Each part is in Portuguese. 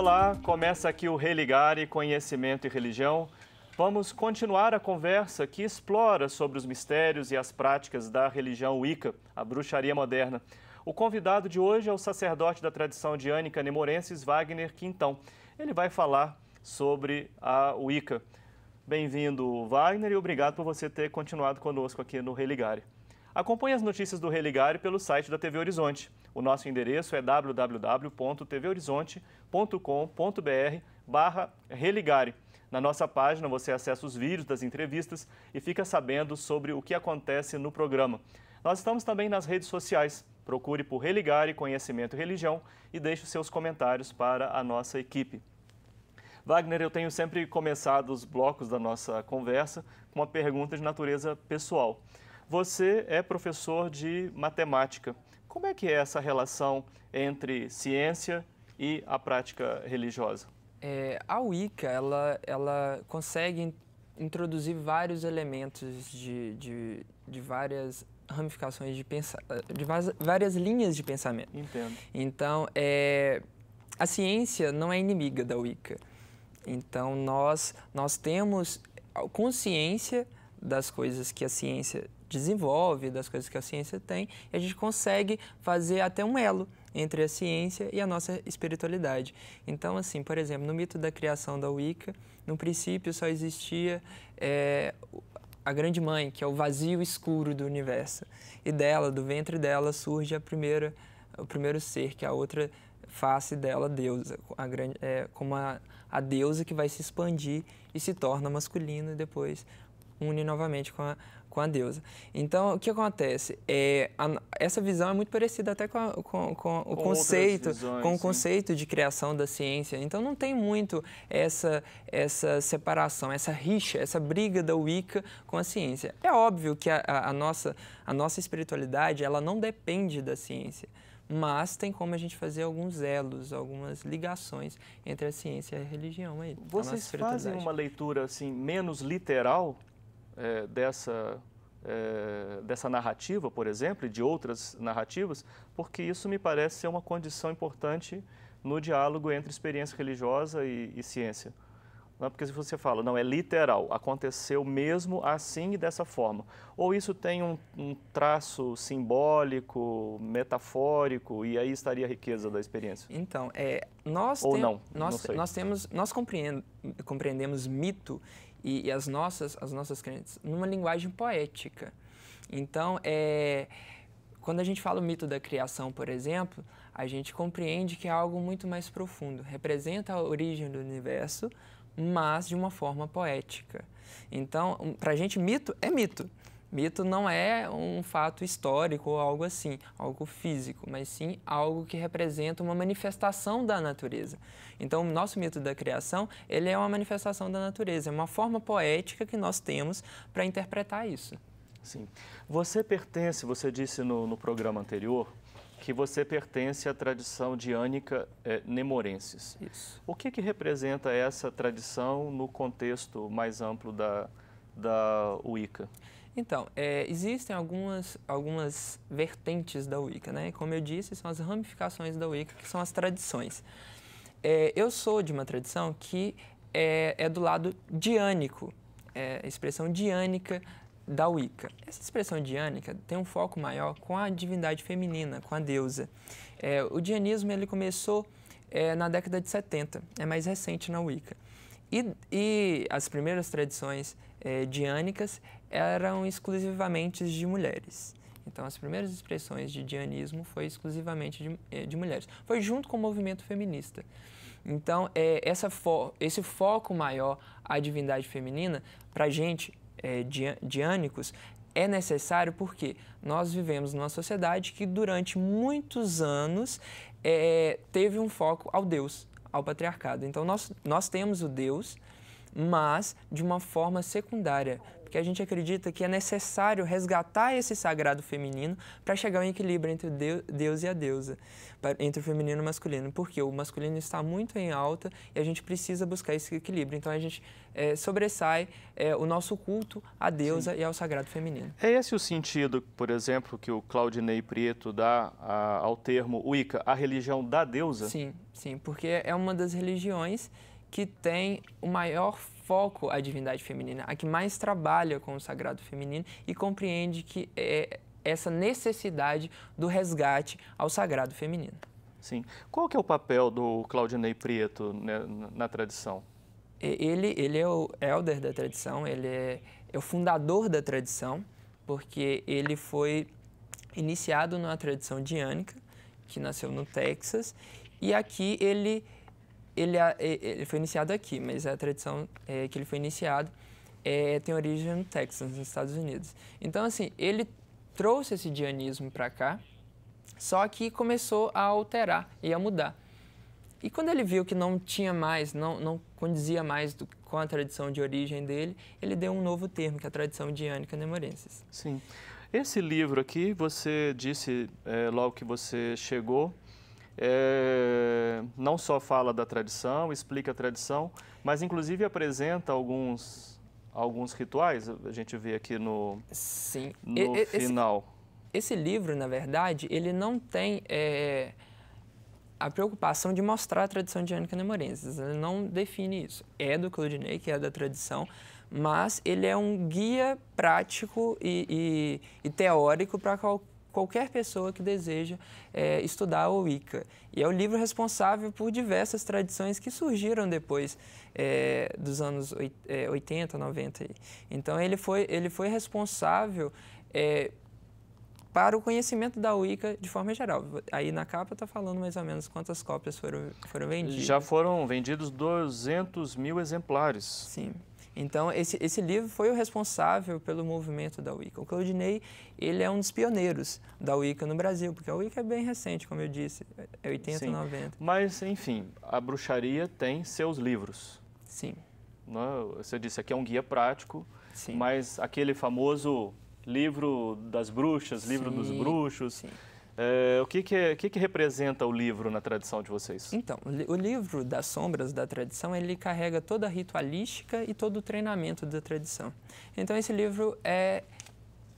Olá, começa aqui o Religare Conhecimento e Religião. Vamos continuar a conversa que explora sobre os mistérios e as práticas da religião Wicca, a bruxaria moderna. O convidado de hoje é o sacerdote da tradição diânica nemorenses, Wagner Quintão. Ele vai falar sobre a Wicca. Bem-vindo, Wagner, e obrigado por você ter continuado conosco aqui no Religare. Acompanhe as notícias do Religare pelo site da TV Horizonte. O nosso endereço é www.tvhorizonte.com.br/religare. Na nossa página você acessa os vídeos das entrevistas e fica sabendo sobre o que acontece no programa. Nós estamos também nas redes sociais. Procure por Religare Conhecimento e Religião e deixe os seus comentários para a nossa equipe. Wagner, eu tenho sempre começado os blocos da nossa conversa com uma pergunta de natureza pessoal. Você é professor de matemática. Como é que é essa relação entre ciência e a prática religiosa? A Wicca, ela consegue introduzir vários elementos de várias ramificações de várias linhas de pensamento. Entendo. Então, a ciência não é inimiga da Wicca. Então, nós temos consciência das coisas que a ciência desenvolve, das coisas que a ciência tem, e a gente consegue fazer até um elo entre a ciência e a nossa espiritualidade. Então, assim, por exemplo, no mito da criação da Wicca, no princípio só existia a grande mãe, que é o vazio escuro do universo. E dela, do ventre dela, surge o primeiro ser, que é a outra face dela, a deusa, como a deusa que vai se expandir e se torna masculina e depois une novamente com a deusa. Então, o que acontece? Essa visão é muito parecida até com o conceito, visões, com o conceito de criação da ciência. Então, não tem muito essa separação, essa rixa, essa briga da Wicca com a ciência. É óbvio que a nossa espiritualidade, ela não depende da ciência, mas tem como a gente fazer alguns elos, algumas ligações entre a ciência e a religião aí. Vocês fazem uma leitura assim menos literal dessa narrativa, por exemplo, e de outras narrativas, porque isso me parece ser uma condição importante no diálogo entre experiência religiosa e ciência. Não é porque se você fala, não, é literal, aconteceu mesmo assim e dessa forma. Ou isso tem um traço simbólico, metafórico, e aí estaria a riqueza da experiência? Então, nós compreendemos mito e as nossas crenças numa linguagem poética. Então, quando a gente fala o mito da criação, por exemplo, a gente compreende que é algo muito mais profundo, representa a origem do universo, mas de uma forma poética. Então, para a gente, mito é mito. Mito não é um fato histórico ou algo assim, algo físico, mas sim algo que representa uma manifestação da natureza. Então, o nosso mito da criação, ele é uma manifestação da natureza, é uma forma poética que nós temos para interpretar isso. Sim. Você disse no programa anterior, que você pertence à tradição diânica nemorenses. Isso. O que representa essa tradição no contexto mais amplo da Wicca? Então, existem algumas vertentes da Wicca, né? Como eu disse, são as ramificações da Wicca, que são as tradições. Eu sou de uma tradição que é do lado diânico, a expressão diânica da Wicca. Essa expressão diânica tem um foco maior com a divindade feminina, com a deusa. O dianismo ele começou na década de 70, é mais recente na Wicca. E as primeiras tradições diânicas eram exclusivamente de mulheres. Então, as primeiras expressões de dianismo foi exclusivamente de mulheres. Foi junto com o movimento feminista. Então, esse foco maior à divindade feminina, para a gente, diânicos, é necessário porque nós vivemos numa sociedade que durante muitos anos teve um foco ao Deus, ao patriarcado. Então, nós temos o Deus, mas de uma forma secundária, porque porque a gente acredita que é necessário resgatar esse sagrado feminino para chegar ao equilíbrio entre Deus e a deusa, entre o feminino e o masculino, porque o masculino está muito em alta e a gente precisa buscar esse equilíbrio. Então a gente sobressai o nosso culto à deusa Sim. e ao sagrado feminino. É esse o sentido, por exemplo, que o Claudinei Prieto dá ao termo Wicca, a religião da deusa? Sim, sim, porque é uma das religiões que tem o maior foco à divindade feminina, a que mais trabalha com o sagrado feminino e compreende que essa necessidade do resgate ao sagrado feminino. Sim. Qual que é o papel do Claudinei Prieto, né, na tradição? Ele é o elder da tradição, ele é o fundador da tradição, porque ele foi iniciado numa tradição diânica, que nasceu no Texas, e aqui ele foi iniciado aqui, mas a tradição que ele foi iniciado tem origem no Texas, nos Estados Unidos. Então, assim, ele trouxe esse dianismo para cá, só que começou a alterar e a mudar. E quando ele viu que não tinha mais, não condizia mais com a tradição de origem dele, ele deu um novo termo, que é a tradição diânica nemorensis. Sim. Esse livro aqui, você disse logo que você chegou, não só fala da tradição, explica a tradição, mas inclusive apresenta alguns rituais, a gente vê aqui no final. Esse livro, na verdade, ele não tem a preocupação de mostrar a tradição diânica nemorensis, ele não define isso. É do Claudinei, que é da tradição, mas ele é um guia prático e teórico para qualquer pessoa que deseja estudar o Wicca. E é o livro responsável por diversas tradições que surgiram depois dos anos 80, 90. Então, ele foi responsável para o conhecimento da Wicca de forma geral. Aí na capa está falando mais ou menos quantas cópias foram vendidas. Já foram vendidos 200.000 exemplares. Sim. Então, esse livro foi o responsável pelo movimento da Wicca. O Claudinei, ele é um dos pioneiros da Wicca no Brasil, porque a Wicca é bem recente, como eu disse, é 80, Sim. 90. Mas, enfim, a bruxaria tem seus livros. Sim. Você disse, aqui é um guia prático, Sim. mas aquele famoso livro das bruxas, livro dos bruxos, Sim. O que representa o livro na tradição de vocês? Então, o livro das sombras da tradição, ele carrega toda a ritualística e todo o treinamento da tradição. Então, esse livro é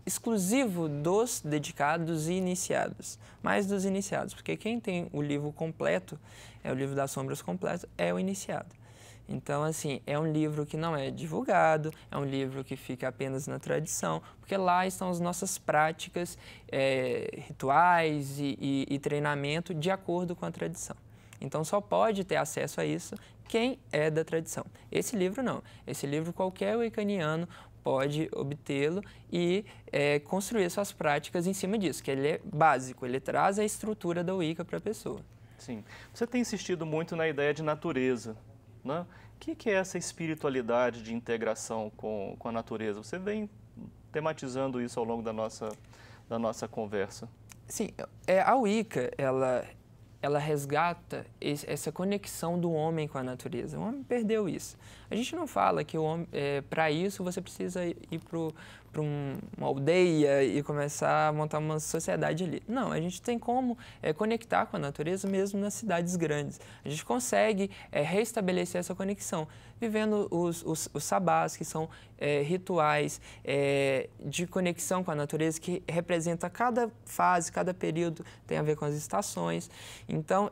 exclusivo dos dedicados e iniciados, mais dos iniciados, porque quem tem o livro completo, o livro das sombras completo, é o iniciado. Então, assim, é um livro que não é divulgado, é um livro que fica apenas na tradição, porque lá estão as nossas práticas, rituais e treinamento de acordo com a tradição. Então, só pode ter acesso a isso quem é da tradição. Esse livro não. Esse livro qualquer wiccaniano pode obtê-lo e construir suas práticas em cima disso, que ele é básico, ele traz a estrutura da Wicca para a pessoa. Sim. Você tem insistido muito na ideia de natureza. O que é essa espiritualidade de integração com a natureza? Você vem tematizando isso ao longo da nossa conversa. Sim, a Wicca, ela resgata essa conexão do homem com a natureza. O homem perdeu isso. A gente não fala que para isso você precisa ir para uma aldeia e começar a montar uma sociedade ali. Não, a gente tem como conectar com a natureza mesmo nas cidades grandes. A gente consegue restabelecer essa conexão, vivendo os sabás, que são rituais de conexão com a natureza, que representa cada fase, cada período, tem a ver com as estações. Então,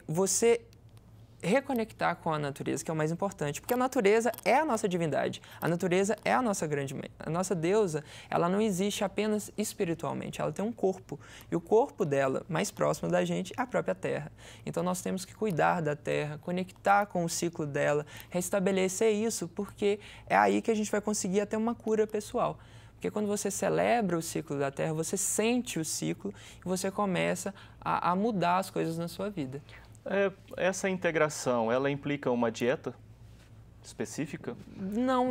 você reconectar com a natureza, que é o mais importante, porque a natureza é a nossa divindade, a natureza é a nossa grande mãe. A nossa deusa, ela não existe apenas espiritualmente, ela tem um corpo, e o corpo dela, mais próximo da gente, é a própria terra. Então, nós temos que cuidar da terra, conectar com o ciclo dela, restabelecer isso, porque é aí que a gente vai conseguir até uma cura pessoal. Porque quando você celebra o ciclo da Terra, você sente o ciclo e você começa a mudar as coisas na sua vida. Essa integração, ela implica uma dieta específica? Não,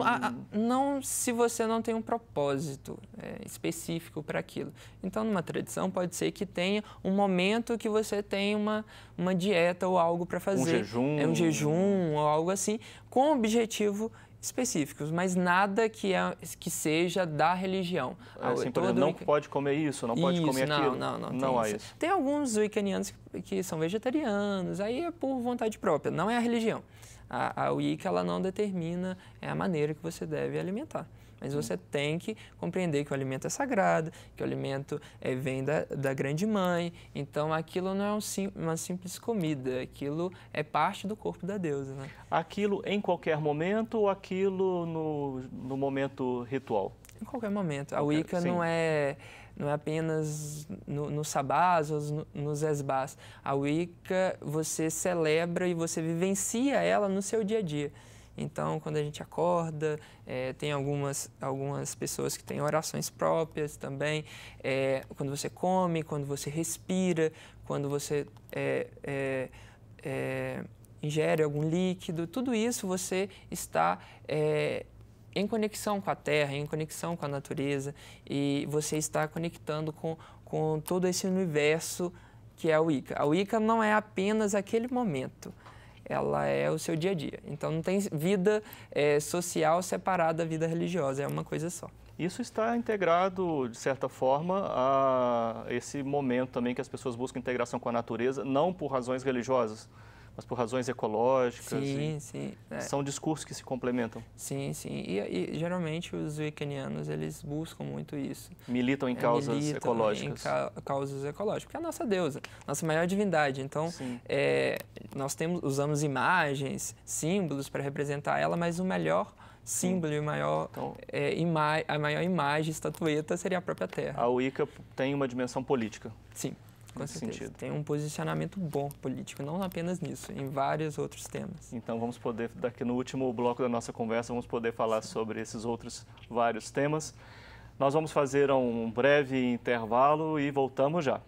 não se você não tem um propósito específico para aquilo. Então, numa tradição, pode ser que tenha um momento que você tem uma dieta ou algo para fazer. Um jejum. Um jejum ou algo assim, com o objetivo específicos, mas nada que seja da religião. Assim, por exemplo, não pode comer isso, não pode comer aquilo. Não há isso. Tem alguns wiccanianos que são vegetarianos, aí é por vontade própria, não é a religião. A Wicca, ela não determina a maneira que você deve alimentar. Mas você tem que compreender que o alimento é sagrado, que o alimento vem da grande mãe. Então, aquilo não é uma simples comida, aquilo é parte do corpo da deusa. Né? Aquilo em qualquer momento ou aquilo no momento ritual? Em qualquer momento. A Wicca não é apenas nos sabás ou nos esbás. A Wicca, você celebra e você vivencia ela no seu dia a dia. Então, quando a gente acorda, tem algumas pessoas que têm orações próprias também. Quando você come, quando você respira, quando você ingere algum líquido, tudo isso você está em conexão com a terra, em conexão com a natureza, e você está conectando com todo esse universo que é a Wicca. A Wicca não é apenas aquele momento. Ela é o seu dia a dia. Então, não tem vida social separada da vida religiosa, é uma coisa só. Isso está integrado, de certa forma, a esse momento também que as pessoas buscam integração com a natureza, não por razões religiosas, mas por razões ecológicas. Sim. São discursos que se complementam. Sim. E geralmente os wiccanianos, eles buscam muito isso. Militam em causas ecológicas. Em causas ecológicas, porque é a nossa deusa, nossa maior divindade. Então, nós usamos imagens, símbolos para representar ela, mas o melhor símbolo e a maior imagem, estatueta, seria a própria Terra. A Wicca tem uma dimensão política. Sim. Com certeza. Sentido. Tem um posicionamento bom político, não apenas nisso, em vários outros temas. Então vamos poder, daqui no último bloco da nossa conversa, vamos poder falar sobre esses outros vários temas. Nós vamos fazer um breve intervalo e voltamos já.